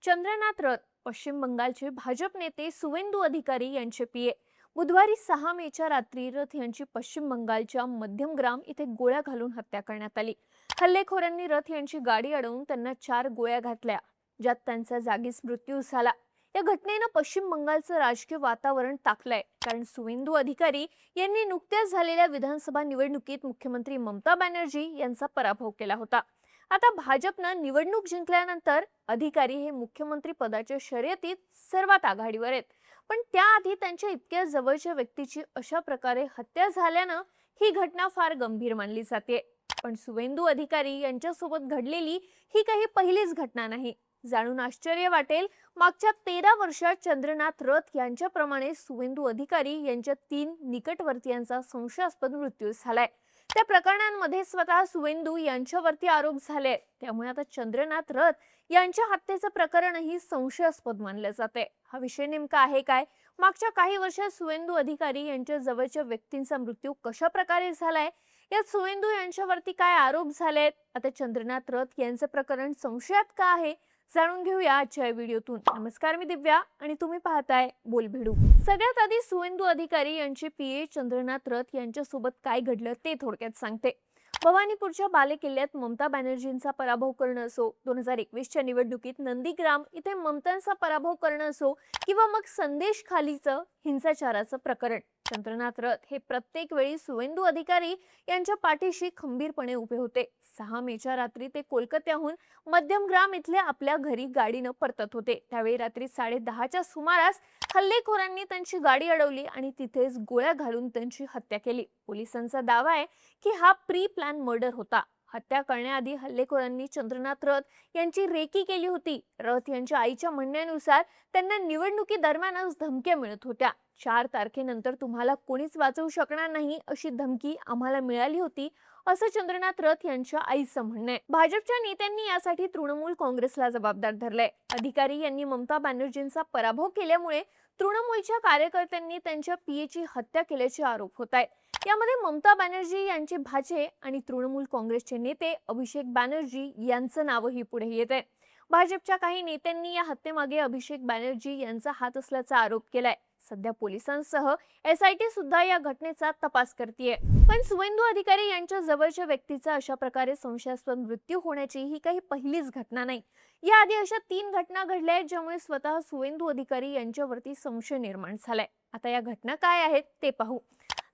चंद्रनाथ रथ पश्चिम बंगालचे भाजप नेते सुवेंदू अधिकारी यांचे पीए बुधवारी 6 मेच्या रात्री रथ यांची पश्चिम बंगालच्या मध्यमग्राम इथे गोळ्या घालून हत्या करण्यात आली। हल्लेखोरांनी रथ यांची गाडी अडवून त्यांना 4 गोळ्या घातल्या, ज्यात त्यांचा जागीच मृत्यू झाला। या घटनेनं पश्चिम बंगालचं राजकीय वातावरण तापलंय, कारण सुवेंदू अधिकारी यांनी नुकत्याच झालेल्या विधानसभा निवडणुकीत मुख्यमंत्री ममता बॅनर्जी यांचा पराभव केला होता। आता भाजपनं निवडणूक जिंकल्यानंतर अधिकारी हे मुख्यमंत्री पदाच्या शर्यतीत सर्वात आघाडीवर आहेत, पण त्याआधी त्यांच्या इतक्या जवळच्या व्यक्तीची अशा प्रकारे हत्या झाल्यानं ही घटना फार गंभीर मानली जाते। पण सुवेंदू अधिकारी यांच्यासोबत घडलेली ही काही पहिलीच घटना नाही। जाणून आश्चर्य वाटेल, मागच्या 13 वर्षात चंद्रनाथ रथ यांच्याप्रमाणे सुवेंदू अधिकारी यांच्या 3 निकटवर्तीयांचा संशयास्पद मृत्यू झालाय। त्या प्रकरणांमध्ये स्वतः सुवेंदू यांच्यावरती आरोप झाले, त्यामुळे आता चंद्रनाथ रथ यांच्या हत्येचं प्रकरणही संशयास्पद मानले जाते। हा विषय नेमका आहे काय? मागच्या काही वर्षात सुवेंदू अधिकारी यांच्या जवळच्या व्यक्तींचा मृत्यू कशा प्रकारे झालाय? यात सुवेंदू यांच्यावरती काय आरोप झालेत? आता चंद्रनाथ रथ यांचं प्रकरण संशयात का आहे? जाणून घेऊया आजच्या व्हिडिओतून। नमस्कार, मी दिव्या आणि तुम्ही पाहताय बोलभिडू। सगळ्यात आधी सुवेंदू अधिकारी यांचे पीए चंद्रनाथ रथ यांच्यासोबत काय घडलं ते थोडक्यात सांगते। भवानीपूरच्या बालेकिल्ल्यात ममता बॅनर्जींचा पराभव करणं असो, 2021च्या निवडणुकीत नंदीग्राम इथे ममतांचा पराभव करणं असो, किंवा मग संदेश खालीचं हिंसाचाराचं प्रकरण, चंद्रनाथ रथ हे प्रत्येक वेळी सुवेंदू अधिकारी यांच्या पाठीशी खंबीरपणे उभे होते। 6 मेच्या रात्री ते कोलकात्याहून मध्यमग्राम इथल्या आपल्या घरी गाडीनं परतत होते। त्यावेळी रात्री 10:30च्या सुमारास हल्लेखोरांनी त्यांची गाडी अडवली आणि तिथेच गोळ्या घालून त्यांची हत्या केली। पोलिसांचा दावा आहे की हा प्री प्लॅन मर्डर होता। हत्या करण्याआधी हल्लेखोरांनी चंद्रनाथ रथ यांची रेकी केली होती। रथ यांच्या आईच्या म्हणण्यानुसार त्यांना निवडणुकी दरम्यानच धमक्या मिळत होत्या। 4 तारखेनंतर तुम्हाला कोणीच वाचवू शकणार नाही अशी धमकी आम्हाला मिळाली होती, असं चंद्रनाथ रथ यांच्या आईचं म्हणणं आहे। भाजपच्या नेत्यांनी यासाठी तृणमूल काँग्रेसला जबाबदार धरलंय। अधिकारी यांनी ममता बॅनर्जींचा पराभव केल्यामुळे तृणमूलच्या कार्यकर्त्यांनी त्यांच्या पीएची हत्या केल्याचे आरोप होत आहेत। यामध्ये ममता बॅनर्जी यांचे भाचे आणि तृणमूल काँग्रेसचे नेते अभिषेक बॅनर्जी यांचं नावही पुढे येत आहे। भाजपच्या काही नेत्यांनी या हत्येमागे अभिषेक बॅनर्जी यांचा हात असल्याचा आरोप केलाय। सध्या पोलिसांसह एसआयटी सुद्धा या घटनेचा तपास करतेय। पण सुवेंदू अधिकारी यांच्या जवळच्या व्यक्तीचा अशा प्रकारे संशयास्पद मृत्यू होण्याची ही काही पहिलीच घटना नाही। याआधी अशा 3 घटना घडल्या आहेत, ज्यामुळे स्वतः सुवेंदू अधिकारी यांच्यावरती संशय निर्माण झालाय। आता या घटना काय आहेत ते पाहू।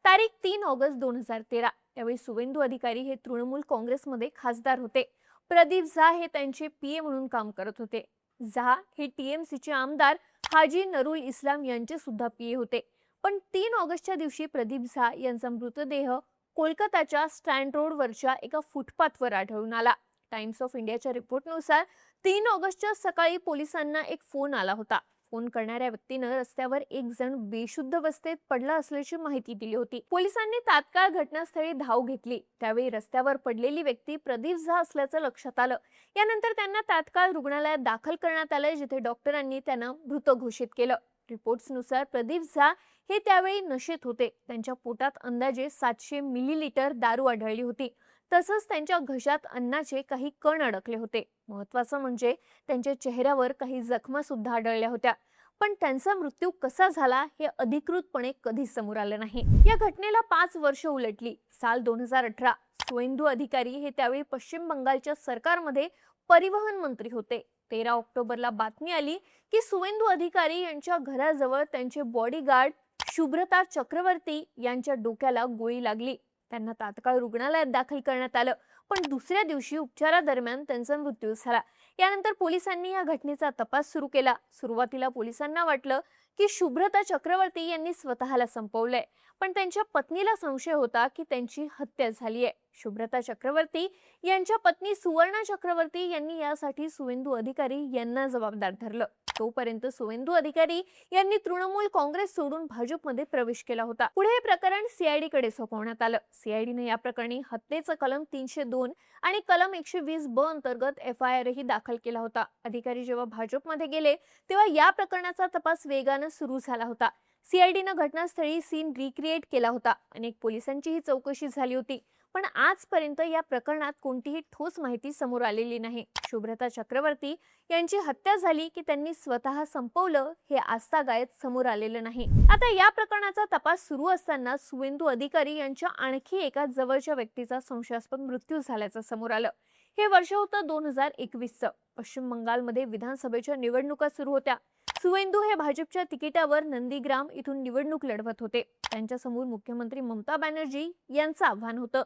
तारीख 3 ऑगस्ट 2013, त्यावेळी सुवेंदू अधिकारी हे तृणमूल काँग्रेसमध्ये खासदार होते। प्रदीप झा हे त्यांचे पीए म्हणून काम करत होते। झा हे टीएमसीचे आमदार हाजी नरुल इस्लाम यांचे सुद्धा पीए होते। पण 3 ऑगस्टच्या दिवशी प्रदीप झा यांचा मृतदेह कोलकाताच्या स्टँड रोडवरच्या एका फुटपाथवर आढळून आला। टाइम्स ऑफ इंडियाच्या रिपोर्टनुसार 3 ऑगस्टच्या सकाळी पोलिसांना एक फोन आला होता। फोन करणाऱ्या व्यक्तीनं रस्त्यावर एक जण बेशुद्ध अवस्थेत पडला असल्याची माहिती दिली होती। पोलिसांनी तात्काळ घटनास्थळी धाव घेतली। त्यावेळी रस्त्यावर पडलेली व्यक्ती प्रदीप झा असल्याचं लक्षात आलं। यानंतर त्यांना तात्काळ रुग्णालयात दाखल करण्यात आलं, जिथे डॉक्टरांनी त्यांना मृत घोषित केलं। रिपोर्ट्सनुसार प्रदीप झा हे त्यावेळी नशेत होते। त्यांच्या पोटात अंदाजे 700 मिलीलीटर दारू आढळली होती। तसंच त्यांच्या घशात अन्नाचे काही कण अडकले होते। महत्त्वाचं म्हणजे त्यांच्या चेहऱ्यावर काही जखमा सुद्धा आढळल्या होत्या। पण त्यांचा मृत्यू कसा झाला हे अधिकृतपणे कधीच समोर आलं नाही। या घटनेला 5 वर्ष उलटली। साल 2018, सुवेंदू अधिकारी हे त्यावेळी पश्चिम बंगालच्या सरकारमध्ये परिवहन मंत्री होते। 13 ऑक्टोबरला बातमी आली की सुवेंदू अधिकारी यांच्या घराजवळ त्यांचे बॉडीगार्ड शुभ्रता चक्रवर्ती यांच्या डोक्याला गोळी लागली। त्यांना तात्काळ रुग्णालयात दाखल करण्यात आलं, पण दुसऱ्या दिवशी उपचारादरम्यान त्यांचा मृत्यू झाला। यानंतर पोलिसांनी या घटनेचा तपास सुरू केला। सुरुवातीला पोलिसांना वाटलं की शुभ्रता चक्रवर्ती यांनी स्वतःला संपवलंय, पण त्यांच्या पत्नीला संशय होता की त्यांची हत्या झालीय। शुभ्रता चक्रवर्ती यांच्या पत्नी सुवर्णा चक्रवर्ती यांनी यासाठी सुवेंदू अधिकारी यांना जबाबदार धरलं। तोपर्यंत सुवेंदू अधिकारी यांनी तृणमूल काँग्रेस सोडून भाजपमध्ये प्रवेश केला होता। पुढे हे प्रकरण सीआयडी कडे सोपवण्यात आलं। सीआयडीने या प्रकरणी हत्येचं कलम 302 आणि कलम 120 अंतर्गत एफआयआर ही दाखल केला होता। अधिकारी जेव्हा भाजपमध्ये गेले तेव्हा या प्रकरणाचा तपास वेगाने सुरू झाला होता। सीआयडीने घटनास्थळी सीन रिक्रिएट केला होता। अनेक पोलिसांची ही चौकशी झाली होती। पण आजपर्यंत या प्रकरणात कोणतीही ठोस माहिती समोर आलेली नाही. शुभ्रता चक्रवर्ती यांची हत्या झाली की त्यांनी स्वतः संपवलं हे आजतागायत समोर आलेलं नाही. आता या प्रकरणाचा तपास सुरू असताना सुवेंदू अधिकारी यांच्या आणखी एका जवळच्या व्यक्तीचा संशयास्पद मृत्यू झाल्याचं समोर आलं. हे वर्ष होतं 2021चं. पश्चिम बंगालमध्ये विधानसभेच्या निवडणुका सुरू होत्या. सुवेंदू हे भाजपच्या तिकिटावर नंदीग्राम इथून निवडणूक लढवत होते. त्यांच्यासमोर मुख्यमंत्री ममता बॅनर्जी यांचं आव्हान होतं.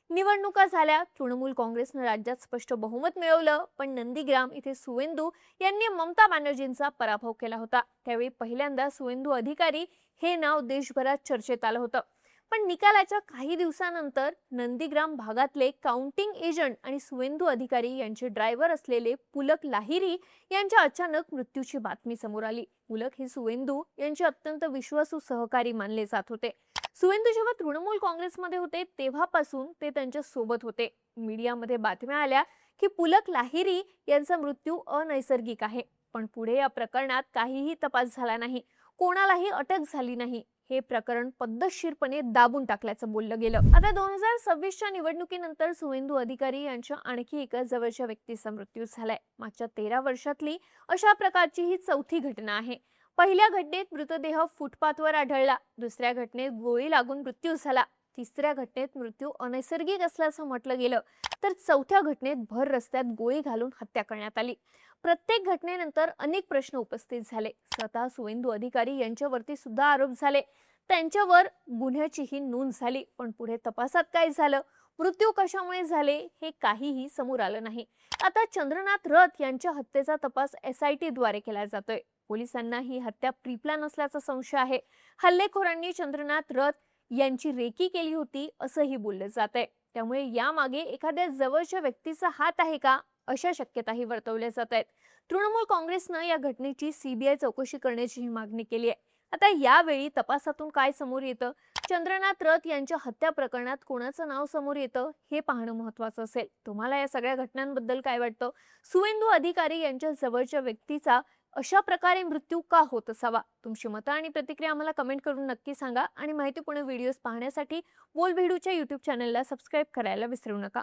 निवडणुका झाल्या, तृणमूल काँग्रेसनं राज्यात स्पष्ट बहुमत मिळवलं, पण नंदीग्राम इथे सुवेंदू यांनी ममता बॅनर्जींचा पराभव केला होता. त्यावेळी पहिल्यांदा सुवेंदू अधिकारी हे नाव देशभरात चर्चेत आलं होतं. पण निकालाच्या काही दिवसानंतर नंदीग्राम भागातले काउंटिंग एजंट आणि सुवेंदू अधिकारी यांचे ड्रायव्हर असलेले पुलक लाहिरी यांच्या अचानक मृत्यूची बातमी समोर आली. पुलक हे सुवेंदू यांचे अत्यंत विश्वासू सहकारी मानले जात होते. सुवेंदू जेव्हा तृणमूल काँग्रेसमध्ये होते तेव्हापासून ते त्यांच्या सोबत होते. मीडियामध्ये बातम्या आल्या की पुलक लाहिरी यांचा मृत्यू अनैसर्गिक आहे. पण पुढे या प्रकरणात काहीही तपास झाला नाही, कोणालाही अटक झाली नाही. हे प्रकरण पद्धतशीरपणे दाबून टाकल्याचं बोललं गेलं. आता 2026च्या निवडणुकीनंतर सुवेंदू अधिकारी यांच्या आणखी एका जवळच्या व्यक्तीचा मृत्यू झालाय. मागच्या 13 वर्षातली अशा प्रकारची ही चौथी घटना आहे. पहिल्या घटनेत मृतदेह फुटपाथवर आढळला, दुसऱ्या घटनेत गोळी लागून मृत्यू झाला, तिसऱ्या घटनेत मृत्यू अनैसर्गिक असल्याचं म्हटलं गेलं, तर चौथ्या घटनेत भर रस्त्यात गोळी घालून हत्या करण्यात आली. प्रत्येक घटनेनंतर अनेक प्रश्न उपस्थित झाले. स्वतः सुवेंदू अधिकारी यांच्यावरती सुद्धा आरोप झाले. त्यांच्यावर गुन्ह्याचीही नोंद झाली. पण पुढे तपासात काय झालं, मृत्यू कशामुळे झाले हे काहीही समोर आलं नाही. आता चंद्रनाथ रथ यांच्या हत्येचा तपास SIT द्वारे केला जातोय. पोलिसांना ही हत्या प्रीप्लॅन असल्याचा संशय आहे. हल्लेखोरांनी चंद्रनाथ रथ यांची रेकी केली होती असंही बोललं जात आहे. त्यामुळे यामागे एखाद्या जवळच्या व्यक्तीचा हात आहे का, अशा शक्यताही वर्तवल्या जात आहेत. तृणमूल काँग्रेसनं या घटनेची CBI चौकशी करण्याची मागणी केली आहे. आता यावेळी तपासातून काय समोर येतं, चंद्रनाथ रथ यांच्या हत्या प्रकरणात कोणाचं नाव समोर येतं हे पाहणं महत्त्वाचं असेल. तुम्हाला या सगळ्या घटनांबद्दल काय वाटतं? सुवेंदू अधिकारी यांच्या जवळच्या व्यक्तीचा अशा प्रकारे मृत्यू का होत असावा? तुमची मतं आणि प्रतिक्रिया आम्हाला कमेंट करून नक्की सांगा. आणि माहितीपूर्ण व्हिडिओज पाहण्यासाठी बोलबिडूच्या YouTube चॅनलला सबस्क्राईब करायला विसरू नका.